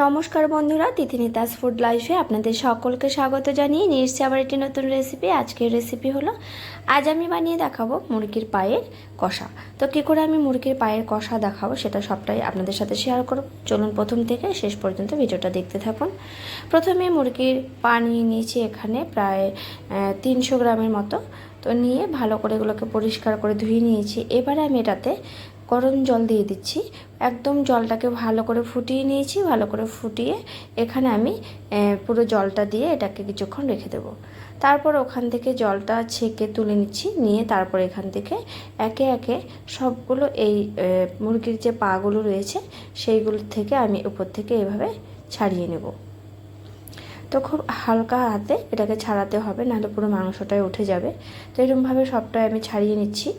নমস্কার বন্ধুরা, তিথিনিতাস ফুড লাইফে আপনাদের সকলকে স্বাগত জানিয়ে নিয়ে এসেছি আবার একটি নতুন রেসিপি। আজকের রেসিপি হলো, আজ আমি বানিয়ে দেখাবো মুরগির পায়ের কষা। তো কী করে আমি মুরগির পায়ের কষা দেখাবো সেটা সবটাই আপনাদের সাথে শেয়ার করব। চলুন প্রথম থেকে শেষ পর্যন্ত ভিডিওটা দেখতে থাকুন। প্রথমে মুরগির পা নিয়ে নিয়েছি এখানে প্রায় 300 গ্রামের মতো। তো নিয়ে ভালো করে এগুলোকে পরিষ্কার করে ধুয়ে নিয়েছি। এবারে আমি এটাতে গরম জল দিয়ে দিচ্ছি। একদম জলটাকে ভালো করে ফুটিয়ে নিয়েছি। ভালো করে ফুটিয়ে এখানে আমি পুরো জলটা দিয়ে এটাকে কিছুক্ষণ রেখে দেব। তারপর ওখান থেকে জলটা ছেঁকে তুলে নিচ্ছি। নিয়ে তারপর এখান থেকে একে একে সবগুলো এই মুরগির যে পাগুলো রয়েছে সেইগুলো থেকে আমি উপর থেকে এভাবে ছাড়িয়ে নেব। তো খুব হালকা হাতে এটাকে ছাড়াতে হবে, নাহলে পুরো মাংসটাই উঠে যাবে। তো এরকমভাবে সবটাই আমি ছাড়িয়ে নিচ্ছি।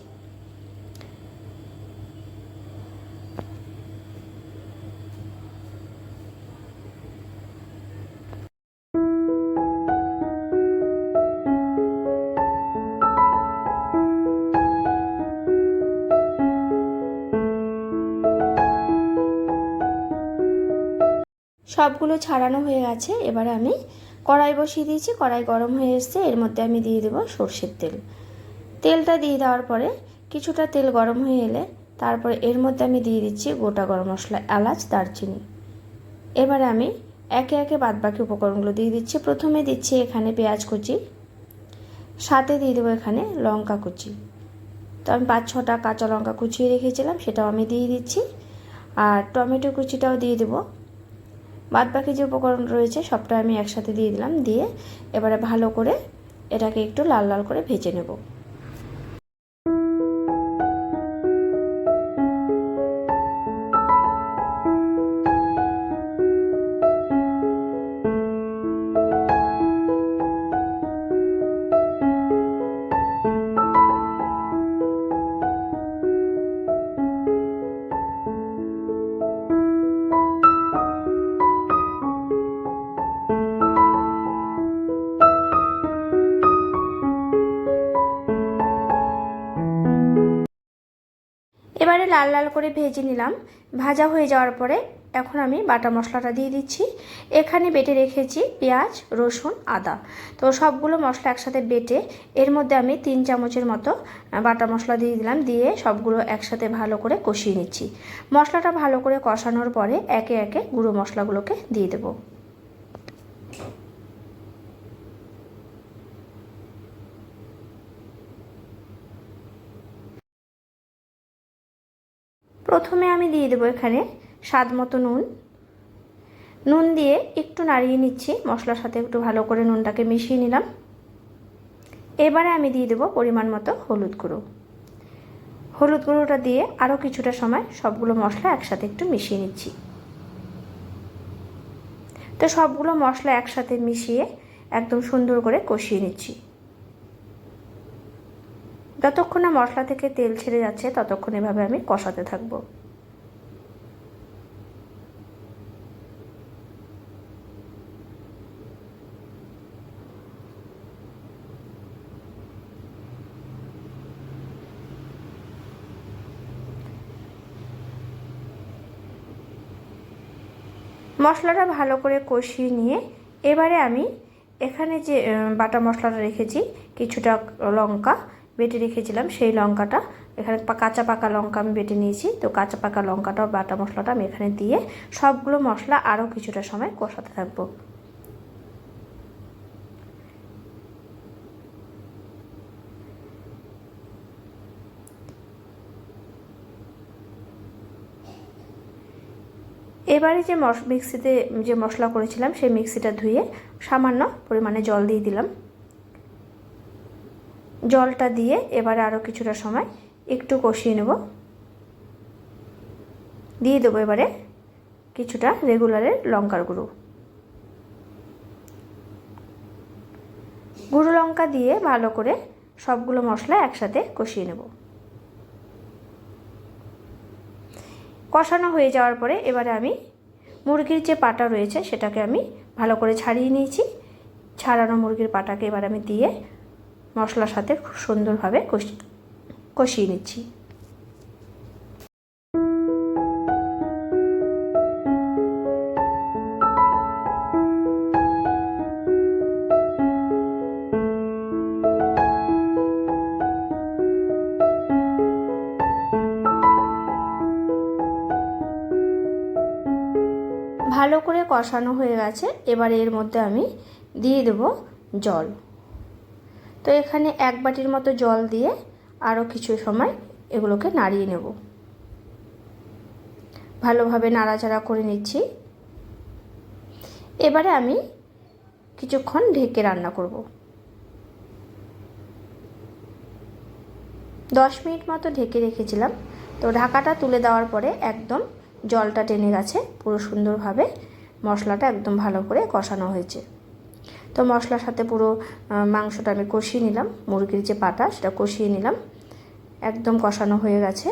সবগুলো ছাড়ানো হয়ে গেছে। এবারে আমি কড়াই বসিয়ে দিয়েছি। কড়াই গরম হয়ে এসেছে। এর মধ্যে আমি দিয়ে দেবো সর্ষের তেল। তেলটা দিয়ে দেওয়ার পরে কিছুটা তেল গরম হয়ে এলে তারপরে এর মধ্যে আমি দিয়ে দিচ্ছি গোটা গরম মশলা, এলাচ, দারচিনি। এবারে আমি একে একে বাদবাকি উপকরণগুলো দিয়ে দিচ্ছি। প্রথমে দিচ্ছি এখানে পেঁয়াজ কুচি, সাথে দিয়ে দেবো এখানে লঙ্কা কুচি। তো আমি 5-6টা কাঁচা লঙ্কা কুচিয়ে রেখেছিলাম, সেটাও আমি দিয়ে দিচ্ছি। আর টমেটো কুচিটাও দিয়ে দেবো। বাদবাকি যে উপকরণ রয়েছে সবটা আমি একসাথে দিয়ে দিলাম। দিয়ে এবারে ভালো করে এটাকে একটু লাল লাল করে ভেজে নেব। এবারে লাল লাল করে ভেজে নিলাম। ভাজা হয়ে যাওয়ার পরে এখন আমি বাটা মশলাটা দিয়ে দিচ্ছি। এখানে বেটে রেখেছি পেঁয়াজ, রসুন, আদা। তো সবগুলো মশলা একসাথে বেটে এর মধ্যে আমি 3 চামচের মতো বাটা মশলা দিয়ে দিলাম। দিয়ে সবগুলো একসাথে ভালো করে কষিয়ে নিচ্ছি। মশলাটা ভালো করে কষানোর পরে একে একে গুঁড়ো মশলাগুলোকে দিয়ে দেবো। প্রথমে আমি দিয়ে দেবো এখানে স্বাদ মতো নুন দিয়ে একটু নাড়িয়ে নিচ্ছি। মশলার সাথে একটু ভালো করে নুনটাকে মিশিয়ে নিলাম। এবারে আমি দিয়ে দেবো পরিমাণ মতো হলুদ গুঁড়োটা দিয়ে আরও কিছুটা সময় সবগুলো মশলা একসাথে একটু মিশিয়ে নিচ্ছি। তো সবগুলো মশলা একসাথে মিশিয়ে একদম সুন্দর করে কষিয়ে নিচ্ছি। যতক্ষণ না মশলা থেকে তেল ছেড়ে যাচ্ছে ততক্ষণ এভাবে আমি কষাতে থাকবো। মশলাটা ভালো করে কষিয়ে নিয়ে এবারে আমি এখানে যে বাটা মশলাটা রেখেছি, কিছুটা লঙ্কা বেটে রেখেছিলাম, সেই লঙ্কাটা এখানে কাঁচা পাকা লঙ্কা আমি বেটে নিয়েছি। তো কাঁচা পাকা লঙ্কাটা বাটা মশলাটা আমি এখানে দিয়ে সবগুলো মশলা আরও কিছুটা সময় কষাতে থাকবো। এবারে যে মিক্সিতে যে মশলা করেছিলাম সেই মিক্সিটা ধুয়ে সামান্য পরিমাণে জল দিয়ে দিলাম। জলটা দিয়ে এবারে আরও কিছুটা সময় একটু কষিয়ে নেব। দিয়ে দেবো এবারে কিছুটা রেগুলারের লঙ্কার গুঁড়ো লঙ্কা দিয়ে ভালো করে সবগুলো মশলা একসাথে কষিয়ে নেব। কষানো হয়ে যাওয়ার পরে এবারে আমি মুরগির যে পাটা রয়েছে সেটাকে আমি ভালো করে ছাড়িয়ে নিয়েছি। ছাড়ানো মুরগির পাটাকে এবার আমি দিয়ে মশলার সাথে খুব সুন্দরভাবে কষিয়ে নিচ্ছি। ভালো করে কষানো হয়ে গেছে। এবার এর মধ্যে আমি দিয়ে দেব জল। তো এখানে 1 বাটির মতো জল দিয়ে আরও কিছু সময় এগুলোকে নাড়িয়ে নেব। ভালোভাবে নাড়াচাড়া করে নিচ্ছি। এবারে আমি কিছুক্ষণ ঢেকে রান্না করব। 10 মিনিট মতো ঢেকে রেখেছিলাম। তো ঢাকাটা তুলে দেওয়ার পরে একদম জলটা টেনে গেছে, পুরো সুন্দরভাবে মশলাটা একদম ভালো করে কষানো হয়েছে। তো মশলার সাথে পুরো মাংসটা আমি কষিয়ে নিলাম, মুরগির যে পাটা সেটা কষিয়ে নিলাম, একদম কষানো হয়ে গেছে।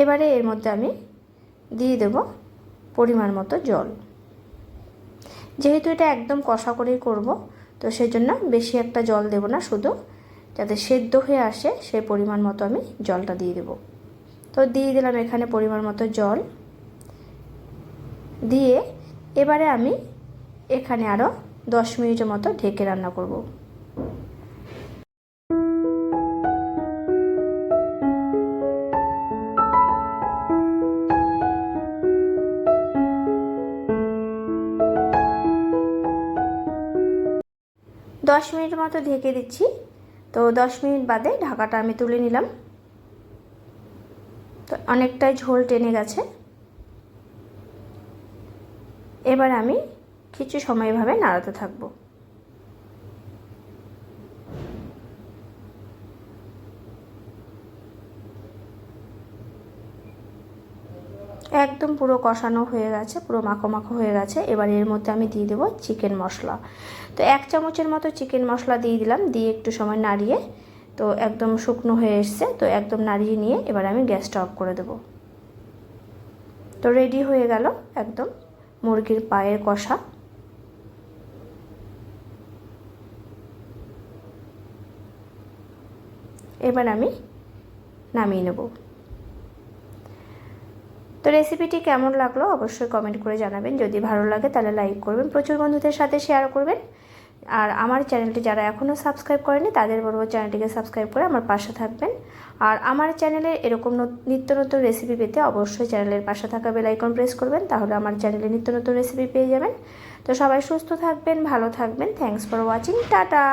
এবারে এর মধ্যে আমি দিয়ে দেব পরিমাণ মতো জল। যেহেতু এটা একদম কষা করেই করব, তো সেজন্য বেশি একটা জল দেব না, শুধু যাতে সেদ্ধ হয়ে আসে সেই পরিমাণ মতো আমি জলটা দিয়ে দেব। তো দিয়ে দিলাম এখানে পরিমাণ মতো জল দিয়ে এবারে আমি এখানে আরও 10 মিনিটের মতো ঢেকে রান্না করব। দশ মিনিট মতো ঢেকে দিচ্ছি। তো 10 মিনিট বাদে ঢাকাটা আমি তুলে নিলাম। তো অনেকটাই ঝোল টেনে গেছে। এবার আমি কিছু সময় এভাবে নাড়াতে থাকবো। একদম পুরো কষানো হয়ে গেছে, পুরো মাখো মাখো হয়ে গেছে। এবার এর মধ্যে আমি দিয়ে দেবো চিকেন মশলা। তো 1 চামচের মতো চিকেন মশলা দিয়ে দিলাম, দিয়ে একটু সময় নাড়িয়ে তো একদম শুকনো হয়ে এসছে। তো একদম নাড়িয়ে নিয়ে এবার আমি গ্যাসটা অফ করে দেব। তো রেডি হয়ে গেল একদম মুরগির পায়ের কষা। এবার আমি নামিয়ে নেব। তো রেসিপিটি কেমন লাগলো অবশ্যই কমেন্ট করে জানাবেন। যদি ভালো লাগে তাহলে লাইক করবেন, প্রচুর বন্ধুদের সাথে শেয়ার করবেন। আর আমার চ্যানেলটি যারা এখনও সাবস্ক্রাইব করেনি তাদের বলবো চ্যানেলটিকে সাবস্ক্রাইব করে আমার পাশে থাকবেন। আর আমার চ্যানেলে এরকম নিত্য নতুন রেসিপি পেতে অবশ্যই চ্যানেলের পাশে থাকা বেল আইকন প্রেস করবেন, তাহলে আমার চ্যানেলে নিত্য নতুন রেসিপি পেয়ে যাবেন। তো সবাই সুস্থ থাকবেন, ভালো থাকবেন। Thanks for watching, tata.